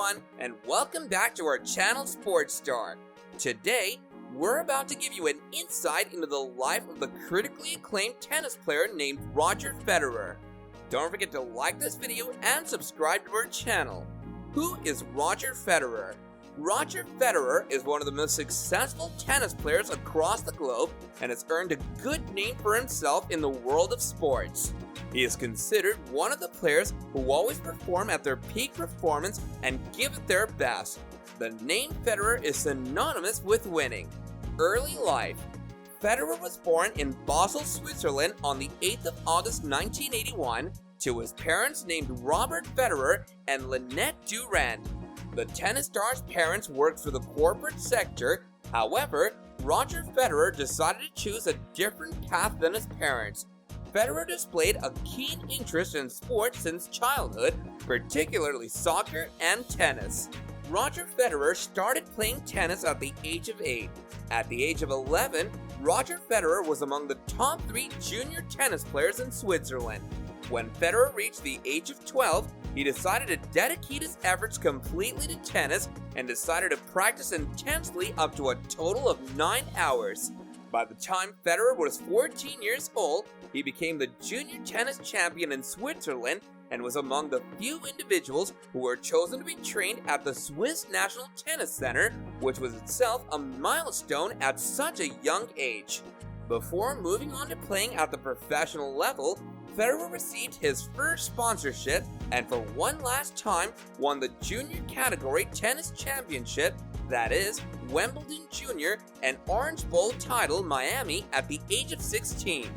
everyone, and welcome back to our channel Sports Star. Today, we're about to give you an insight into the life of the critically acclaimed tennis player named Roger Federer. Don't forget to like this video and subscribe to our channel. Who is Roger Federer? Roger Federer is one of the most successful tennis players across the globe and has earned a good name for himself in the world of sports. He is considered one of the players who always perform at their peak performance and give it their best. The name Federer is synonymous with winning. Early life. Federer was born in Basel, Switzerland on the 8th of August 1981 to his parents named Robert Federer and Lynette Durand. The tennis star's parents worked for the corporate sector. However, Roger Federer decided to choose a different path than his parents. Federer displayed a keen interest in sports since childhood, particularly soccer and tennis. Roger Federer started playing tennis at the age of 8. At the age of 11, Roger Federer was among the top 3 junior tennis players in Switzerland. When Federer reached the age of 12, he decided to dedicate his efforts completely to tennis and decided to practice intensely up to a total of 9 hours. By the time Federer was 14 years old, he became the junior tennis champion in Switzerland and was among the few individuals who were chosen to be trained at the Swiss National Tennis Center, which was itself a milestone at such a young age. Before moving on to playing at the professional level, Federer received his first sponsorship and for one last time won the junior category tennis championship, that is, Wimbledon Junior and Orange Bowl title Miami at the age of 16.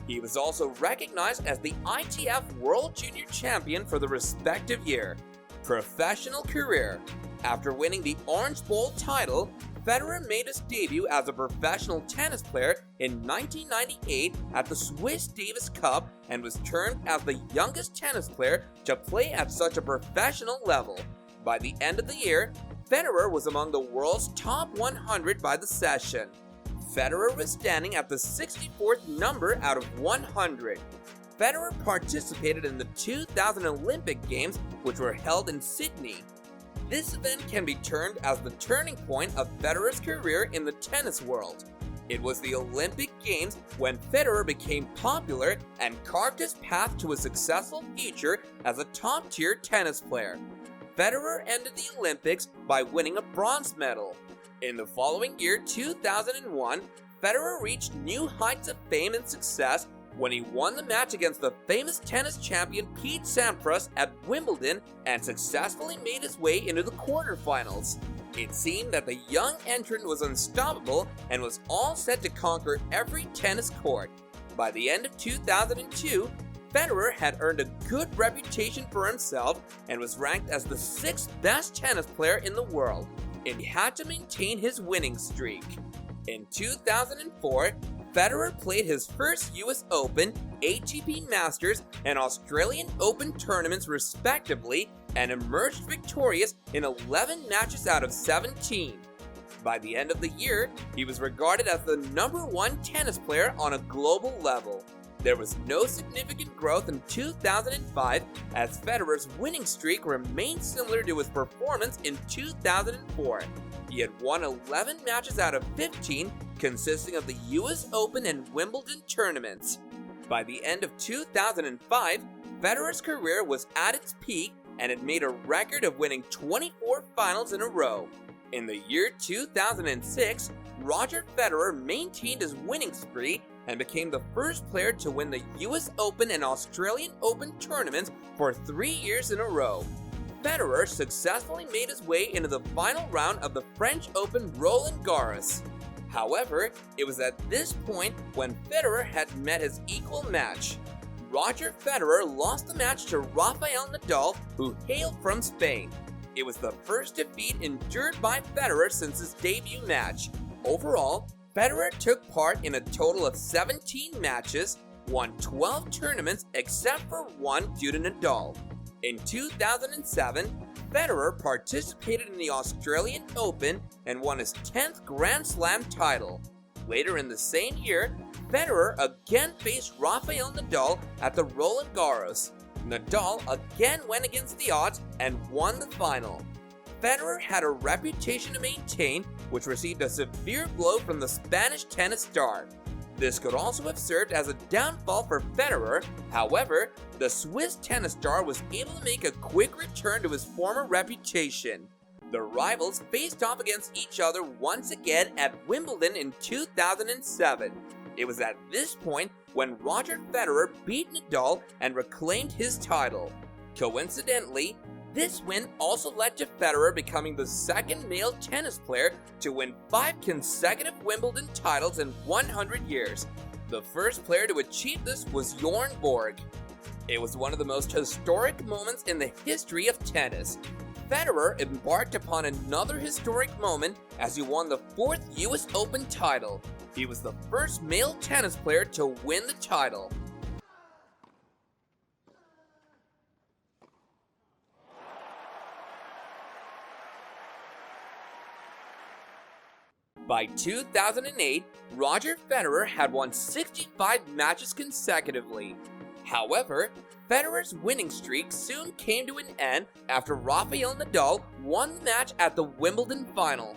He was also recognized as the ITF World Junior Champion for the respective year. Professional career. After winning the Orange Bowl title, Federer made his debut as a professional tennis player in 1998 at the Swiss Davis Cup and was termed as the youngest tennis player to play at such a professional level. By the end of the year, Federer was among the world's top 100 by the session. Federer was standing at the 64th number out of 100. Federer participated in the 2000 Olympic Games, which were held in Sydney. This event can be termed as the turning point of Federer's career in the tennis world. It was the Olympic Games when Federer became popular and carved his path to a successful future as a top-tier tennis player. Federer ended the Olympics by winning a bronze medal. In the following year, 2001, Federer reached new heights of fame and success when he won the match against the famous tennis champion Pete Sampras at Wimbledon and successfully made his way into the quarterfinals. It seemed that the young entrant was unstoppable and was all set to conquer every tennis court. By the end of 2002, Federer had earned a good reputation for himself and was ranked as the 6th best tennis player in the world, and he had to maintain his winning streak. In 2004, Federer played his first US Open, ATP Masters, and Australian Open tournaments respectively and emerged victorious in 11 matches out of 17. By the end of the year, he was regarded as the #1 tennis player on a global level. There was no significant growth in 2005 as Federer's winning streak remained similar to his performance in 2004. He had won 11 matches out of 15, consisting of the US Open and Wimbledon tournaments. By the end of 2005, Federer's career was at its peak and had made a record of winning 24 finals in a row. In the year 2006, Roger Federer maintained his winning spree and became the first player to win the US Open and Australian Open tournaments for 3 years in a row. Federer successfully made his way into the final round of the French Open Roland Garros. However, it was at this point when Federer had met his equal match. Roger Federer lost the match to Rafael Nadal, who hailed from Spain. It was the first defeat endured by Federer since his debut match. Overall, Federer took part in a total of 17 matches, won 12 tournaments except for one due to Nadal. In 2007, Federer participated in the Australian Open and won his 10th Grand Slam title. Later in the same year, Federer again faced Rafael Nadal at the Roland Garros. Nadal again went against the odds and won the final. Federer had a reputation to maintain, which received a severe blow from the Spanish tennis star. This could also have served as a downfall for Federer. However, the Swiss tennis star was able to make a quick return to his former reputation. The rivals faced off against each other once again at Wimbledon in 2007. It was at this point when Roger Federer beat Nadal and reclaimed his title. Coincidentally, this win also led to Federer becoming the second male tennis player to win 5 consecutive Wimbledon titles in 100 years. The first player to achieve this was Bjorn Borg. It was one of the most historic moments in the history of tennis. Federer embarked upon another historic moment as he won the 4th US Open title. He was the first male tennis player to win the title. By 2008, Roger Federer had won 65 matches consecutively. However, Federer's winning streak soon came to an end after Rafael Nadal won the match at the Wimbledon final.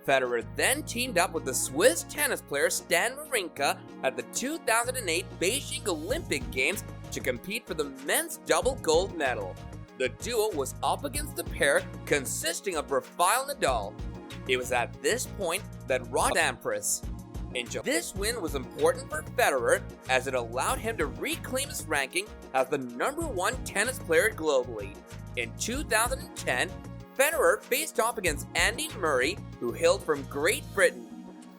Federer then teamed up with the Swiss tennis player Stan Wawrinka at the 2008 Beijing Olympic Games to compete for the men's double gold medal. The duo was up against the pair consisting of Rafael Nadal. It was at this point that Roger Empress. This win was important for Federer as it allowed him to reclaim his ranking as the #1 tennis player globally. In 2010, Federer faced off against Andy Murray, who hailed from Great Britain.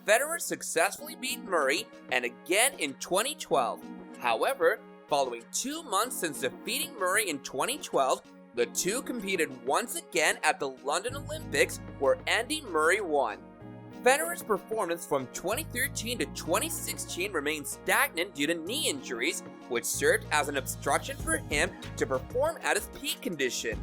Federer successfully beat Murray and again in 2012. However, following 2 months since defeating Murray in 2012, the two competed once again at the London Olympics, where Andy Murray won. Federer's performance from 2013 to 2016 remained stagnant due to knee injuries, which served as an obstruction for him to perform at his peak condition.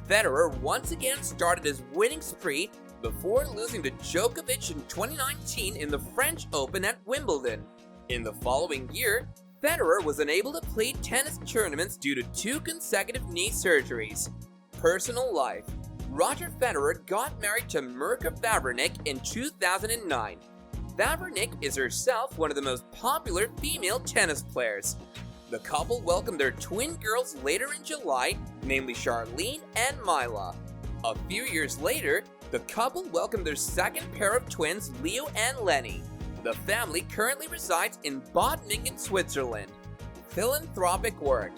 Federer once again started his winning spree before losing to Djokovic in 2019 in the French Open at Wimbledon. In the following year, Federer was unable to play tennis tournaments due to 2 consecutive knee surgeries. Personal life. Roger Federer got married to Mirka Vavrnik in 2009. Vavrnik is herself one of the most popular female tennis players. The couple welcomed their twin girls later in July, namely Charlene and Mila. A few years later, the couple welcomed their second pair of twins, Leo and Lenny. The family currently resides in Bad Mingen, Switzerland. Philanthropic work.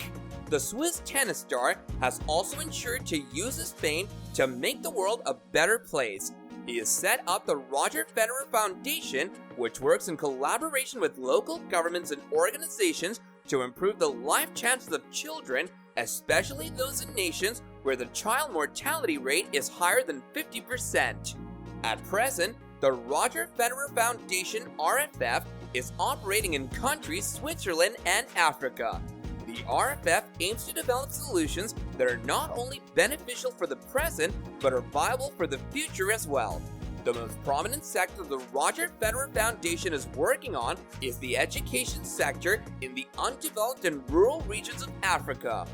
The Swiss tennis star has also ensured to use his fame to make the world a better place. He has set up the Roger Federer Foundation, which works in collaboration with local governments and organizations to improve the life chances of children, especially those in nations where the child mortality rate is higher than 50%. At present, the Roger Federer Foundation RFF is operating in countries Switzerland and Africa. The RFF aims to develop solutions that are not only beneficial for the present, but are viable for the future as well. The most prominent sector the Roger Federer Foundation is working on is the education sector in the undeveloped and rural regions of Africa.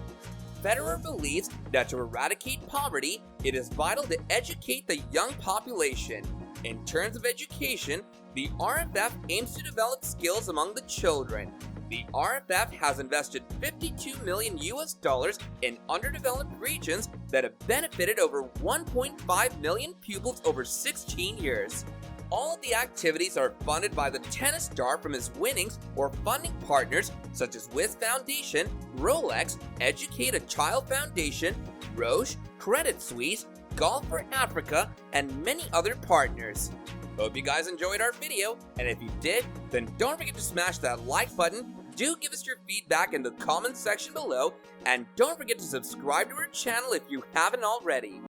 Federer believes that to eradicate poverty, it is vital to educate the young population. In terms of education, the RFF aims to develop skills among the children. The RFF has invested $52 million in underdeveloped regions that have benefited over 1.5 million pupils over 16 years. All of the activities are funded by the tennis star from his winnings or funding partners such as Wiz Foundation, Rolex, Educate a Child Foundation, Roche, Credit Suisse, Golf for Africa, and many other partners. Hope you guys enjoyed our video, and if you did, then don't forget to smash that like button. Do give us your feedback in the comments section below, and don't forget to subscribe to our channel if you haven't already.